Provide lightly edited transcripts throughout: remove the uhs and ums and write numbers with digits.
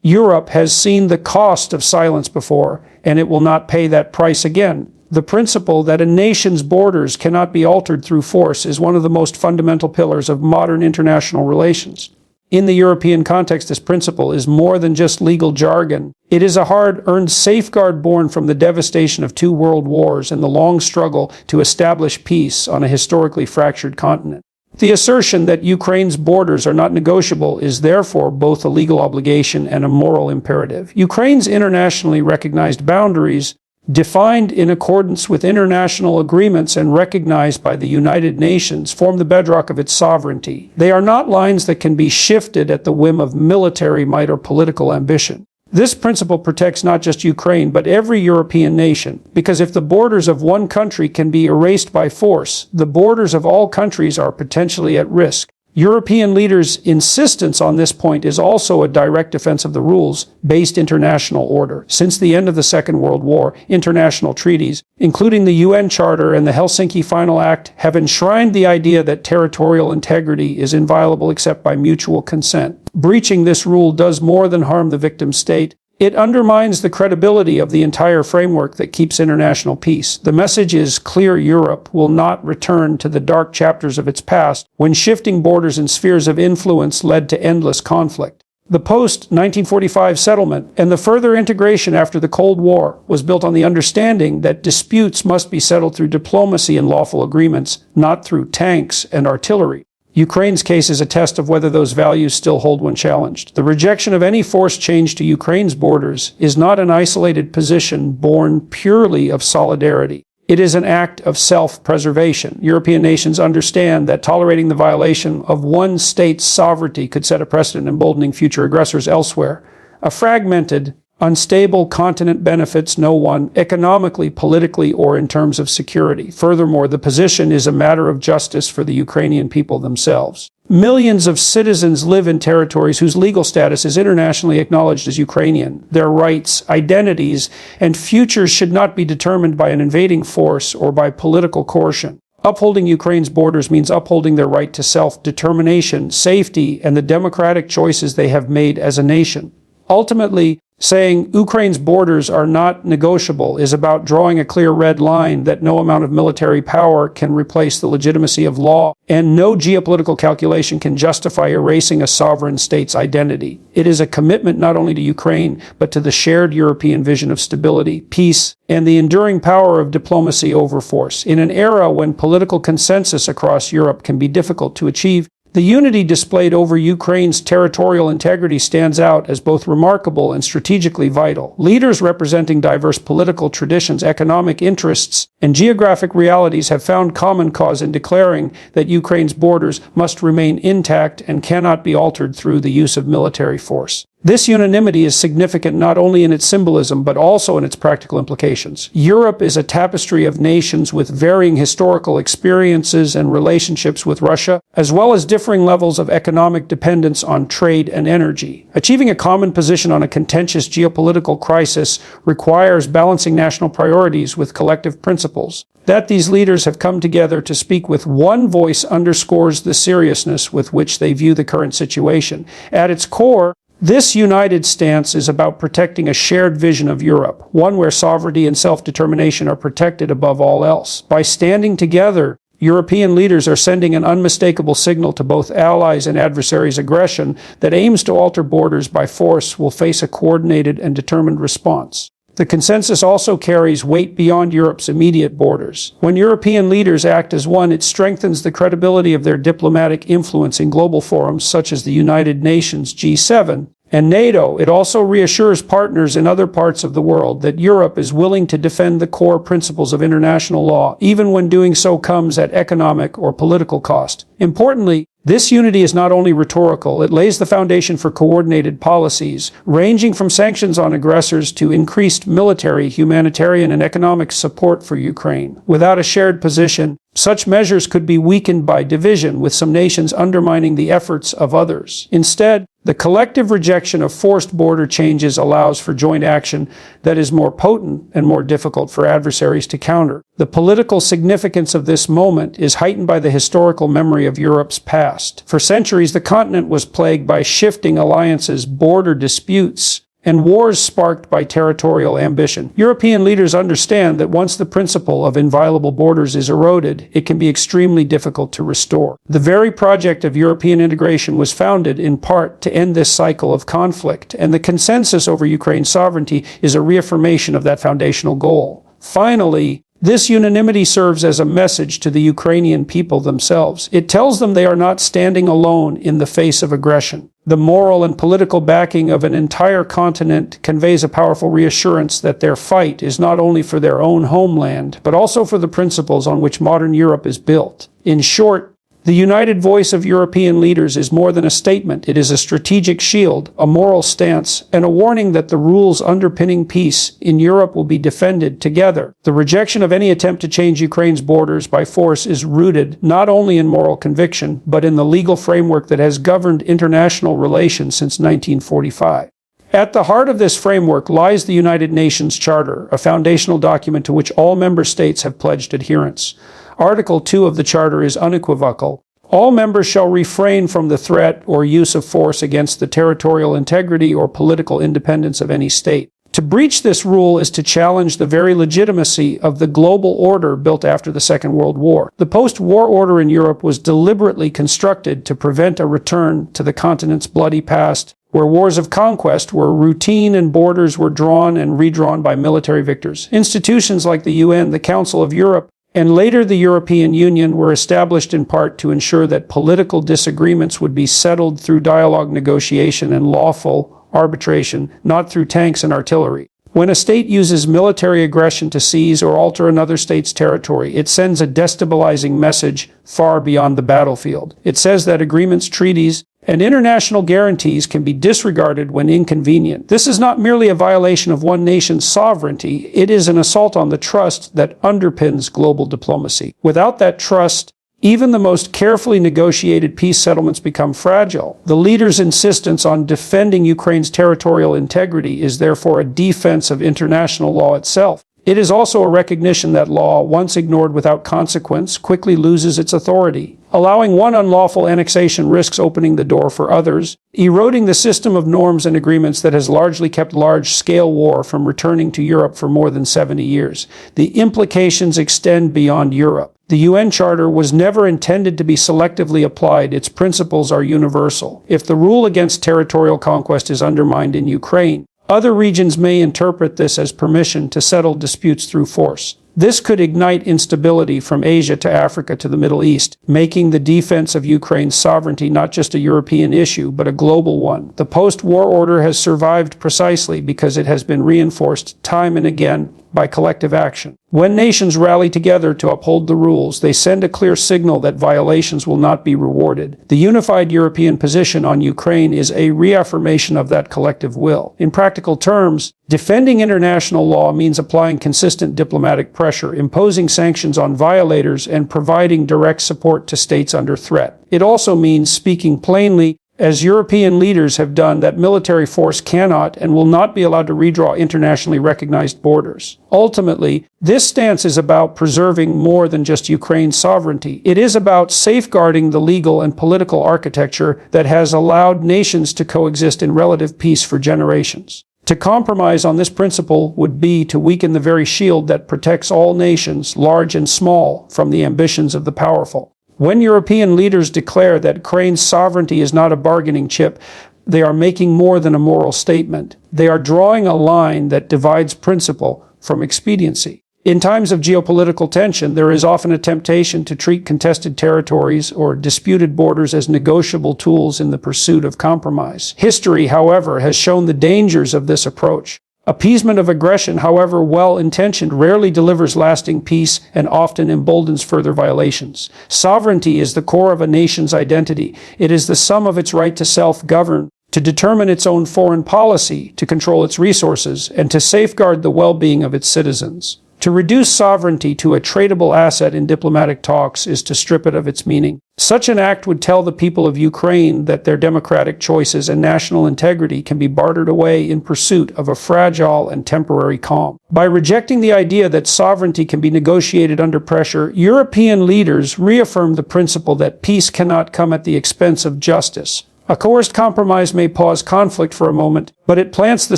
Europe has seen the cost of silence before, and it will not pay that price again. The principle that a nation's borders cannot be altered through force is one of the most fundamental pillars of modern international relations. In the European context, this principle is more than just legal jargon. It is a hard-earned safeguard born from the devastation of 2 world wars and the long struggle to establish peace on a historically fractured continent. The assertion that Ukraine's borders are not negotiable is therefore both a legal obligation and a moral imperative. Ukraine's internationally recognized boundaries, defined in accordance with international agreements and recognized by the United Nations, form the bedrock of its sovereignty. They are not lines that can be shifted at the whim of military might or political ambition. This principle protects not just Ukraine, but every European nation, because if the borders of one country can be erased by force, the borders of all countries are potentially at risk. European leaders' insistence on this point is also a direct defense of the rules-based international order. Since the end of the Second World War, international treaties, including the UN Charter and the Helsinki Final Act, have enshrined the idea that territorial integrity is inviolable except by mutual consent. Breaching this rule does more than harm the victim state. It undermines the credibility of the entire framework that keeps international peace. The message is clear: Europe will not return to the dark chapters of its past when shifting borders and spheres of influence led to endless conflict. The post-1945 settlement and the further integration after the Cold War was built on the understanding that disputes must be settled through diplomacy and lawful agreements, not through tanks and artillery. Ukraine's case is a test of whether those values still hold when challenged. The rejection of any forced change to Ukraine's borders is not an isolated position born purely of solidarity. It is an act of self-preservation. European nations understand that tolerating the violation of one state's sovereignty could set a precedent emboldening future aggressors elsewhere. A fragmented, unstable continent benefits no one economically, politically, or in terms of security. Furthermore, the position is a matter of justice for the Ukrainian people themselves. Millions of citizens live in territories whose legal status is internationally acknowledged as Ukrainian. Their rights, identities, and futures should not be determined by an invading force or by political coercion. Upholding Ukraine's borders means upholding their right to self-determination, safety, and the democratic choices they have made as a nation. Ultimately, saying Ukraine's borders are not negotiable is about drawing a clear red line that no amount of military power can replace the legitimacy of law, and no geopolitical calculation can justify erasing a sovereign state's identity. It is a commitment not only to Ukraine, but to the shared European vision of stability, peace, and the enduring power of diplomacy over force. In an era when political consensus across Europe can be difficult to achieve, the unity displayed over Ukraine's territorial integrity stands out as both remarkable and strategically vital. Leaders representing diverse political traditions, economic interests, and geographic realities have found common cause in declaring that Ukraine's borders must remain intact and cannot be altered through the use of military force. This unanimity is significant not only in its symbolism, but also in its practical implications. Europe is a tapestry of nations with varying historical experiences and relationships with Russia, as well as differing levels of economic dependence on trade and energy. Achieving a common position on a contentious geopolitical crisis requires balancing national priorities with collective principles. That these leaders have come together to speak with one voice underscores the seriousness with which they view the current situation. At its core, this united stance is about protecting a shared vision of Europe, one where sovereignty and self-determination are protected above all else. By standing together, European leaders are sending an unmistakable signal to both allies and adversaries. Aggression that aims to alter borders by force will face a coordinated and determined response. The consensus also carries weight beyond Europe's immediate borders. When European leaders act as one, it strengthens the credibility of their diplomatic influence in global forums such as the United Nations, G7, and NATO. It also reassures partners in other parts of the world that Europe is willing to defend the core principles of international law, even when doing so comes at economic or political cost. Importantly, this unity is not only rhetorical, it lays the foundation for coordinated policies, ranging from sanctions on aggressors to increased military, humanitarian, and economic support for Ukraine. Without a shared position, Such measures could be weakened by division, with some nations undermining the efforts of others. Instead, the collective rejection of forced border changes allows for joint action that is more potent and more difficult for adversaries to counter. The political significance of this moment is heightened by the historical memory of Europe's past. For centuries, the continent was plagued by shifting alliances, border disputes, and wars sparked by territorial ambition. European leaders understand that once the principle of inviolable borders is eroded, it can be extremely difficult to restore. The very project of European integration was founded in part to end this cycle of conflict, and the consensus over Ukraine's sovereignty is a reaffirmation of that foundational goal. Finally, this unanimity serves as a message to the Ukrainian people themselves. It tells them they are not standing alone in the face of aggression. The moral and political backing of an entire continent conveys a powerful reassurance that their fight is not only for their own homeland, but also for the principles on which modern Europe is built. In short, the united voice of European leaders is more than a statement. It is a strategic shield, a moral stance, and a warning that the rules underpinning peace in Europe will be defended together. The rejection of any attempt to change Ukraine's borders by force is rooted not only in moral conviction, but in the legal framework that has governed international relations since 1945. At the heart of this framework lies the United Nations Charter, a foundational document to which all member states have pledged adherence. Article 2 of the Charter is unequivocal. All members shall refrain from the threat or use of force against the territorial integrity or political independence of any state. To breach this rule is to challenge the very legitimacy of the global order built after the Second World War. The post-war order in Europe was deliberately constructed to prevent a return to the continent's bloody past, where wars of conquest were routine and borders were drawn and redrawn by military victors. Institutions like the UN, the Council of Europe, and later the European Union were established in part to ensure that political disagreements would be settled through dialogue, negotiation, and lawful arbitration, not through tanks and artillery. When a state uses military aggression to seize or alter another state's territory, it sends a destabilizing message far beyond the battlefield. It says that agreements, treaties, and international guarantees can be disregarded when inconvenient. This is not merely a violation of one nation's sovereignty, it is an assault on the trust that underpins global diplomacy. Without that trust, even the most carefully negotiated peace settlements become fragile. The leaders' insistence on defending Ukraine's territorial integrity is therefore a defense of international law itself. It is also a recognition that law, once ignored without consequence, quickly loses its authority. Allowing one unlawful annexation risks opening the door for others, eroding the system of norms and agreements that has largely kept large-scale war from returning to Europe for more than 70 years. The implications extend beyond Europe. The UN Charter was never intended to be selectively applied. Its principles are universal. If the rule against territorial conquest is undermined in Ukraine, other regions may interpret this as permission to settle disputes through force. This could ignite instability from Asia to Africa to the Middle East, making the defense of Ukraine's sovereignty not just a European issue, but a global one. The post-war order has survived precisely because it has been reinforced time and again by collective action. When nations rally together to uphold the rules, they send a clear signal that violations will not be rewarded. The unified European position on Ukraine is a reaffirmation of that collective will. In practical terms, defending international law means applying consistent diplomatic pressure, imposing sanctions on violators, and providing direct support to states under threat. It also means speaking plainly, as European leaders have done, that military force cannot and will not be allowed to redraw internationally recognized borders. Ultimately, this stance is about preserving more than just Ukraine's sovereignty. It is about safeguarding the legal and political architecture that has allowed nations to coexist in relative peace for generations. To compromise on this principle would be to weaken the very shield that protects all nations, large and small, from the ambitions of the powerful. When European leaders declare that Ukraine's sovereignty is not a bargaining chip, they are making more than a moral statement. They are drawing a line that divides principle from expediency. In times of geopolitical tension, there is often a temptation to treat contested territories or disputed borders as negotiable tools in the pursuit of compromise. History, however, has shown the dangers of this approach. Appeasement of aggression, however well-intentioned, rarely delivers lasting peace and often emboldens further violations. Sovereignty is the core of a nation's identity. It is the sum of its right to self-govern, to determine its own foreign policy, to control its resources, and to safeguard the well-being of its citizens. To reduce sovereignty to a tradable asset in diplomatic talks is to strip it of its meaning. Such an act would tell the people of Ukraine that their democratic choices and national integrity can be bartered away in pursuit of a fragile and temporary calm. By rejecting the idea that sovereignty can be negotiated under pressure, European leaders reaffirm the principle that peace cannot come at the expense of justice. A coerced compromise may pause conflict for a moment, but it plants the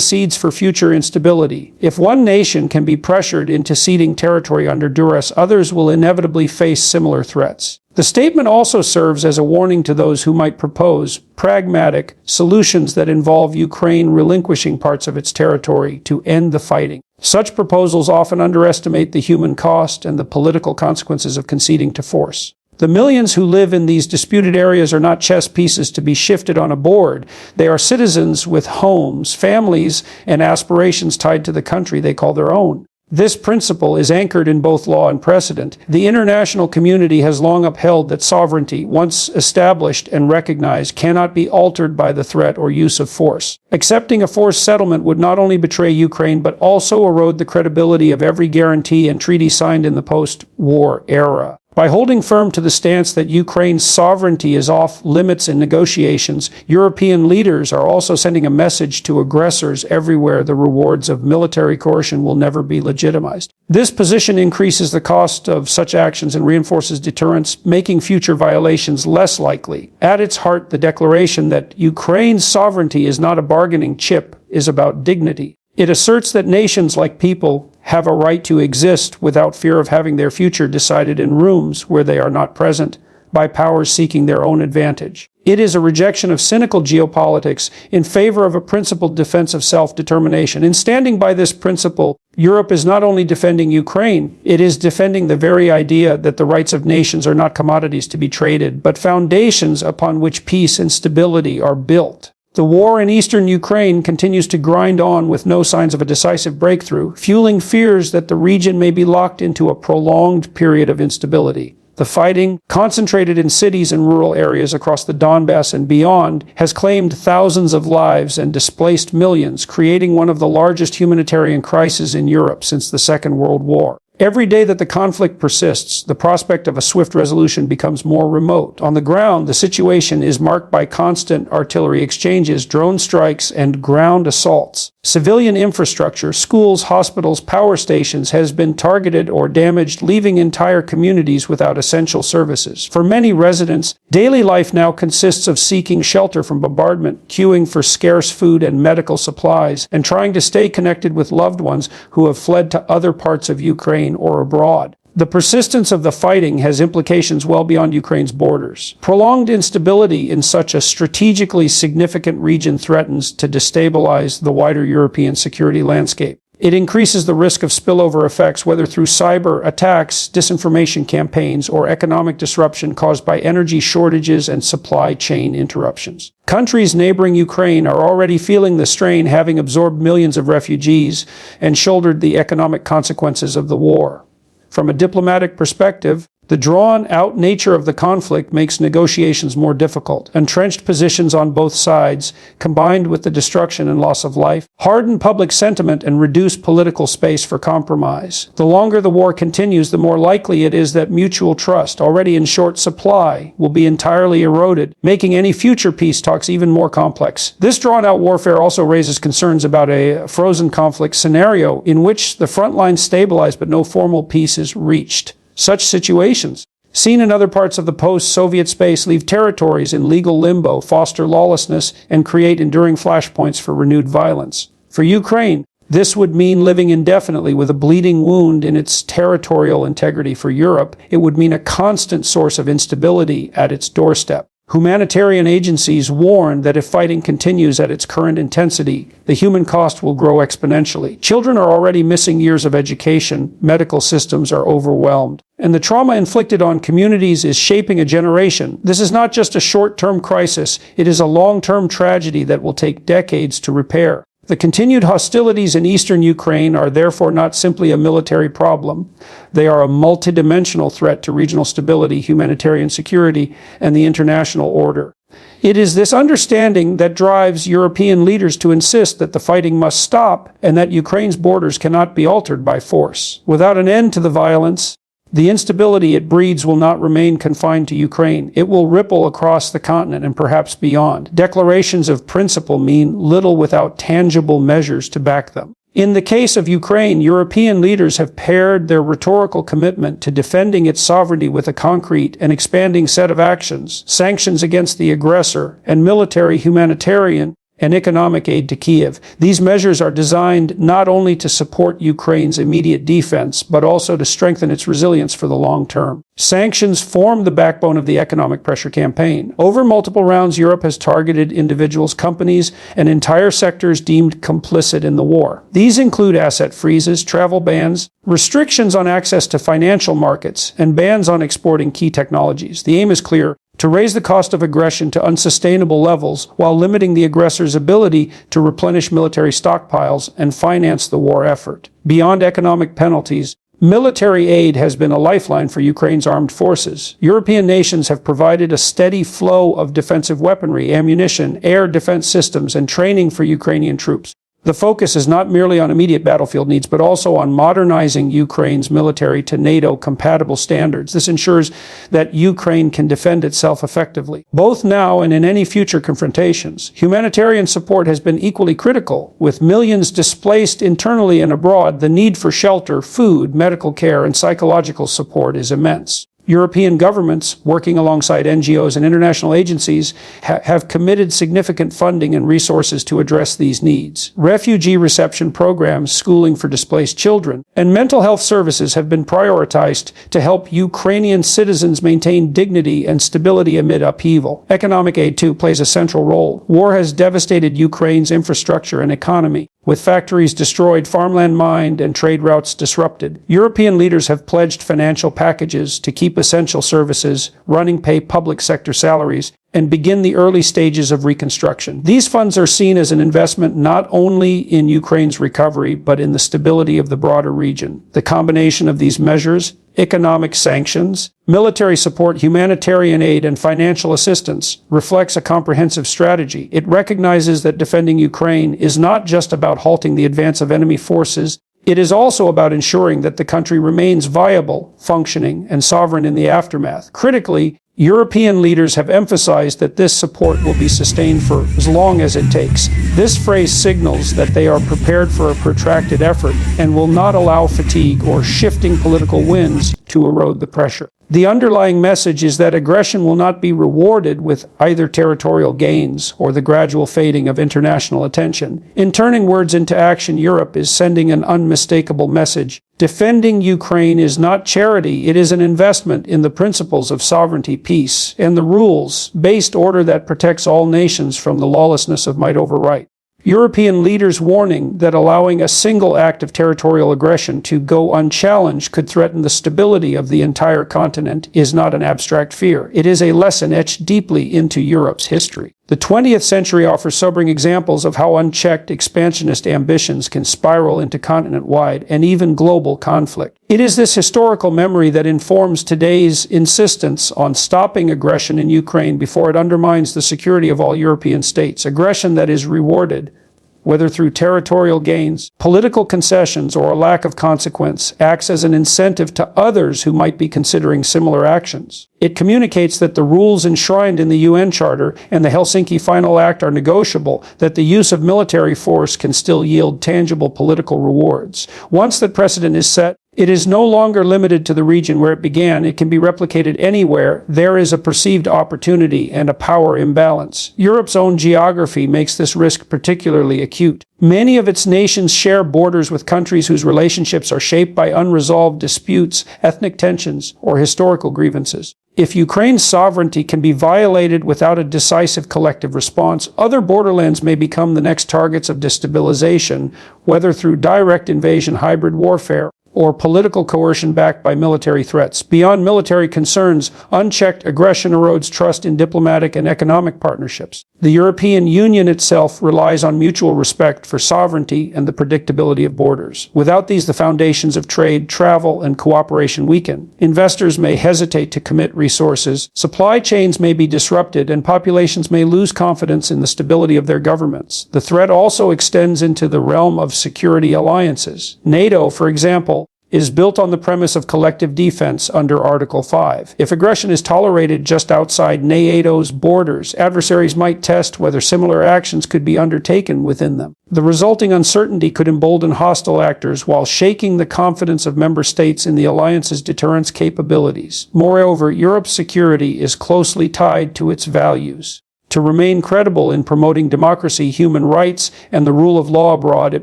seeds for future instability. If one nation can be pressured into ceding territory under duress, others will inevitably face similar threats. The statement also serves as a warning to those who might propose pragmatic solutions that involve Ukraine relinquishing parts of its territory to end the fighting. Such proposals often underestimate the human cost and the political consequences of conceding to force. The millions who live in these disputed areas are not chess pieces to be shifted on a board. They are citizens with homes, families, and aspirations tied to the country they call their own. This principle is anchored in both law and precedent. The international community has long upheld that sovereignty, once established and recognized, cannot be altered by the threat or use of force. Accepting a forced settlement would not only betray Ukraine, but also erode the credibility of every guarantee and treaty signed in the post-war era. By holding firm to the stance that Ukraine's sovereignty is off limits in negotiations, European leaders are also sending a message to aggressors everywhere: the rewards of military coercion will never be legitimized. This position increases the cost of such actions and reinforces deterrence, making future violations less likely. At its heart, the declaration that Ukraine's sovereignty is not a bargaining chip is about dignity. It asserts that nations, like people, have a right to exist without fear of having their future decided in rooms where they are not present by powers seeking their own advantage. It is a rejection of cynical geopolitics in favor of a principled defense of self-determination. In standing by this principle, Europe is not only defending Ukraine, it is defending the very idea that the rights of nations are not commodities to be traded, but foundations upon which peace and stability are built. The war in eastern Ukraine continues to grind on with no signs of a decisive breakthrough, fueling fears that the region may be locked into a prolonged period of instability. The fighting, concentrated in cities and rural areas across the Donbass and beyond, has claimed thousands of lives and displaced millions, creating one of the largest humanitarian crises in Europe since the Second World War. Every day that the conflict persists, the prospect of a swift resolution becomes more remote. On the ground, the situation is marked by constant artillery exchanges, drone strikes, and ground assaults. Civilian infrastructure, schools, hospitals, power stations has been targeted or damaged, leaving entire communities without essential services. For many residents, daily life now consists of seeking shelter from bombardment, queuing for scarce food and medical supplies, and trying to stay connected with loved ones who have fled to other parts of Ukraine or abroad. The persistence of the fighting has implications well beyond Ukraine's borders. Prolonged instability in such a strategically significant region threatens to destabilize the wider European security landscape. It increases the risk of spillover effects, whether through cyber attacks, disinformation campaigns, or economic disruption caused by energy shortages and supply chain interruptions. Countries neighboring Ukraine are already feeling the strain, having absorbed millions of refugees and shouldered the economic consequences of the war. From a diplomatic perspective, the drawn-out nature of the conflict makes negotiations more difficult. Entrenched positions on both sides, combined with the destruction and loss of life, harden public sentiment and reduce political space for compromise. The longer the war continues, the more likely it is that mutual trust, already in short supply, will be entirely eroded, making any future peace talks even more complex. This drawn-out warfare also raises concerns about a frozen conflict scenario in which the front lines stabilize but no formal peace is reached. Such situations, seen in other parts of the post-Soviet space, leave territories in legal limbo, foster lawlessness, and create enduring flashpoints for renewed violence. For Ukraine, this would mean living indefinitely with a bleeding wound in its territorial integrity. For Europe, it would mean a constant source of instability at its doorstep. Humanitarian agencies warn that if fighting continues at its current intensity, the human cost will grow exponentially. Children are already missing years of education, medical systems are overwhelmed, and the trauma inflicted on communities is shaping a generation. This is not just a short-term crisis, it is a long-term tragedy that will take decades to repair. The continued hostilities in eastern Ukraine are therefore not simply a military problem. They are a multidimensional threat to regional stability, humanitarian security, and the international order. It is this understanding that drives European leaders to insist that the fighting must stop and that Ukraine's borders cannot be altered by force. Without an end to the violence, the instability it breeds will not remain confined to Ukraine. It will ripple across the continent and perhaps beyond. Declarations of principle mean little without tangible measures to back them. In the case of Ukraine, European leaders have paired their rhetorical commitment to defending its sovereignty with a concrete and expanding set of actions, sanctions against the aggressor, and military, humanitarian, and economic aid to Kiev. These measures are designed not only to support Ukraine's immediate defense, but also to strengthen its resilience for the long term. Sanctions form the backbone of the economic pressure campaign. Over multiple rounds, Europe has targeted individuals, companies, and entire sectors deemed complicit in the war. These include asset freezes, travel bans, restrictions on access to financial markets, and bans on exporting key technologies. The aim is clear: to raise the cost of aggression to unsustainable levels while limiting the aggressor's ability to replenish military stockpiles and finance the war effort. Beyond economic penalties, military aid has been a lifeline for Ukraine's armed forces. European nations have provided a steady flow of defensive weaponry, ammunition, air defense systems, and training for Ukrainian troops. The focus is not merely on immediate battlefield needs, but also on modernizing Ukraine's military to NATO-compatible standards. This ensures that Ukraine can defend itself effectively, both now and in any future confrontations. Humanitarian support has been equally critical. With millions displaced internally and abroad, the need for shelter, food, medical care, and psychological support is immense. European governments, working alongside NGOs and international agencies, have committed significant funding and resources to address these needs. Refugee reception programs, schooling for displaced children, and mental health services have been prioritized to help Ukrainian citizens maintain dignity and stability amid upheaval. Economic aid, too, plays a central role. War has devastated Ukraine's infrastructure and economy, with factories destroyed, farmland mined, and trade routes disrupted. European leaders have pledged financial packages to keep essential services running, pay public sector salaries, and begin the early stages of reconstruction. These funds are seen as an investment not only in Ukraine's recovery, but in the stability of the broader region. The combination of these measures, economic sanctions, military support, humanitarian aid, and financial assistance, reflects a comprehensive strategy. It recognizes that defending Ukraine is not just about halting the advance of enemy forces. It is also about ensuring that the country remains viable, functioning, and sovereign in the aftermath. Critically, European leaders have emphasized that this support will be sustained for as long as it takes. This phrase signals that they are prepared for a protracted effort and will not allow fatigue or shifting political winds to erode the pressure. The underlying message is that aggression will not be rewarded with either territorial gains or the gradual fading of international attention. In turning words into action, Europe is sending an unmistakable message. Defending Ukraine is not charity, it is an investment in the principles of sovereignty, peace, and the rules-based order that protects all nations from the lawlessness of might over right. European leaders warning that allowing a single act of territorial aggression to go unchallenged could threaten the stability of the entire continent is not an abstract fear. It is a lesson etched deeply into Europe's history. The 20th century offers sobering examples of how unchecked expansionist ambitions can spiral into continent-wide and even global conflict. It is this historical memory that informs today's insistence on stopping aggression in Ukraine before it undermines the security of all European states. Aggression that is rewarded, whether through territorial gains, political concessions, or a lack of consequence, acts as an incentive to others who might be considering similar actions. It communicates that the rules enshrined in the UN Charter and the Helsinki Final Act are negotiable, that the use of military force can still yield tangible political rewards. Once that precedent is set, it is no longer limited to the region where it began. It can be replicated anywhere there is a perceived opportunity and a power imbalance. Europe's own geography makes this risk particularly acute. Many of its nations share borders with countries whose relationships are shaped by unresolved disputes, ethnic tensions, or historical grievances. If Ukraine's sovereignty can be violated without a decisive collective response, other borderlands may become the next targets of destabilization, whether through direct invasion, hybrid warfare, or political coercion backed by military threats. Beyond military concerns, unchecked aggression erodes trust in diplomatic and economic partnerships. The European Union itself relies on mutual respect for sovereignty and the predictability of borders. Without these, the foundations of trade, travel, and cooperation weaken. Investors may hesitate to commit resources, supply chains may be disrupted, and populations may lose confidence in the stability of their governments. The threat also extends into the realm of security alliances. NATO, for example, is built on the premise of collective defense under Article 5. If aggression is tolerated just outside NATO's borders, adversaries might test whether similar actions could be undertaken within them. The resulting uncertainty could embolden hostile actors while shaking the confidence of member states in the alliance's deterrence capabilities. Moreover, Europe's security is closely tied to its values. To remain credible in promoting democracy, human rights, and the rule of law abroad, it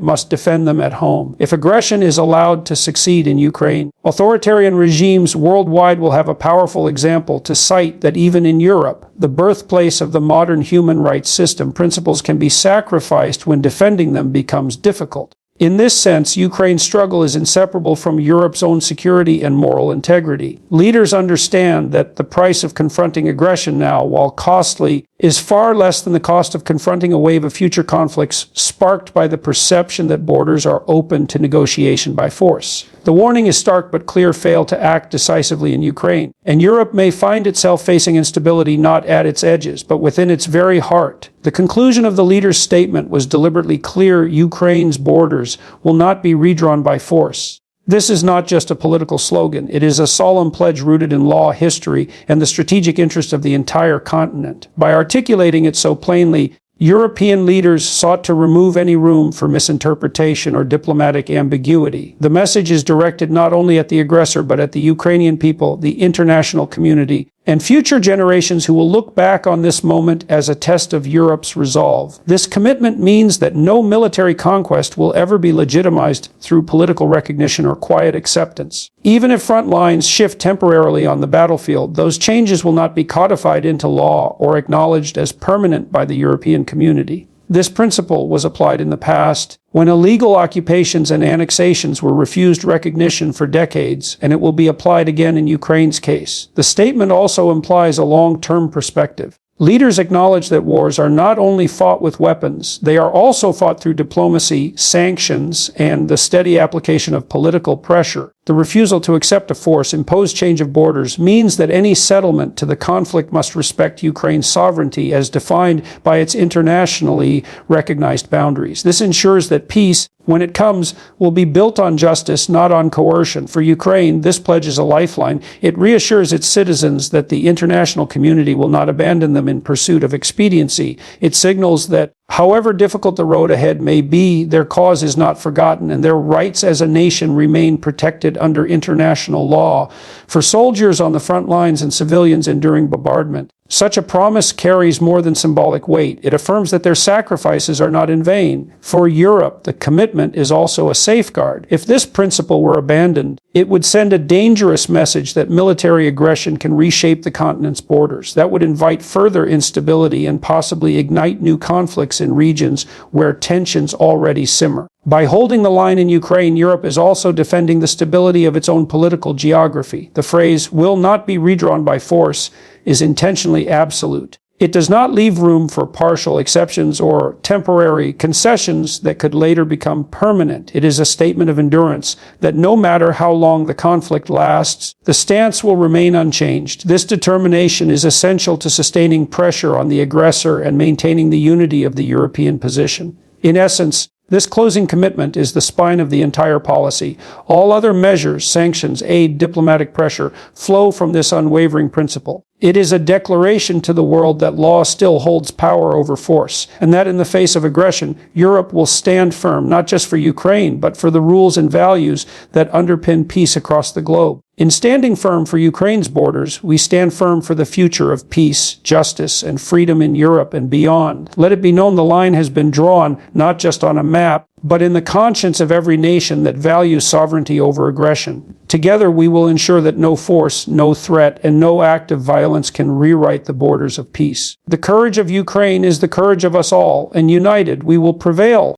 must defend them at home. If aggression is allowed to succeed in Ukraine, authoritarian regimes worldwide will have a powerful example to cite that even in Europe, the birthplace of the modern human rights system, principles can be sacrificed when defending them becomes difficult. In this sense, Ukraine's struggle is inseparable from Europe's own security and moral integrity. Leaders understand that the price of confronting aggression now, while costly, is far less than the cost of confronting a wave of future conflicts sparked by the perception that borders are open to negotiation by force. The warning is stark but clear: fail to act decisively in Ukraine, and Europe may find itself facing instability not at its edges, but within its very heart. The conclusion of the leader's statement was deliberately clear: Ukraine's borders will not be redrawn by force. This is not just a political slogan. It is a solemn pledge rooted in law, history, and the strategic interest of the entire continent. By articulating it so plainly, European leaders sought to remove any room for misinterpretation or diplomatic ambiguity. The message is directed not only at the aggressor, but at the Ukrainian people, the international community, and future generations who will look back on this moment as a test of Europe's resolve. This commitment means that no military conquest will ever be legitimized through political recognition or quiet acceptance. Even if front lines shift temporarily on the battlefield, those changes will not be codified into law or acknowledged as permanent by the European community. This principle was applied in the past when illegal occupations and annexations were refused recognition for decades, and it will be applied again in Ukraine's case. The statement also implies a long-term perspective. Leaders acknowledge that wars are not only fought with weapons, they are also fought through diplomacy, sanctions, and the steady application of political pressure. The refusal to accept a force-imposed change of borders means that any settlement to the conflict must respect Ukraine's sovereignty as defined by its internationally recognized boundaries. This ensures that peace, when it comes, will be built on justice, not on coercion. For Ukraine, this pledge is a lifeline. It reassures its citizens that the international community will not abandon them in pursuit of expediency. It signals that, however difficult the road ahead may be, their cause is not forgotten, and their rights as a nation remain protected under international law. For soldiers on the front lines and civilians enduring bombardment, such a promise carries more than symbolic weight. It affirms that their sacrifices are not in vain. For Europe, the commitment is also a safeguard. If this principle were abandoned, it would send a dangerous message that military aggression can reshape the continent's borders. That would invite further instability and possibly ignite new conflicts in regions where tensions already simmer. By holding the line in Ukraine, Europe is also defending the stability of its own political geography. The phrase "will not be redrawn by force" is intentionally absolute. It does not leave room for partial exceptions or temporary concessions that could later become permanent. It is a statement of endurance that no matter how long the conflict lasts, the stance will remain unchanged. This determination is essential to sustaining pressure on the aggressor and maintaining the unity of the European position. In essence, this closing commitment is the spine of the entire policy. All other measures, sanctions, aid, diplomatic pressure, flow from this unwavering principle. It is a declaration to the world that law still holds power over force, and that in the face of aggression, Europe will stand firm, not just for Ukraine, but for the rules and values that underpin peace across the globe. In standing firm for Ukraine's borders, we stand firm for the future of peace, justice, and freedom in Europe and beyond. Let it be known the line has been drawn not just on a map, but in the conscience of every nation that values sovereignty over aggression. Together we will ensure that no force, no threat, and no act of violence can rewrite the borders of peace. The courage of Ukraine is the courage of us all, and united we will prevail.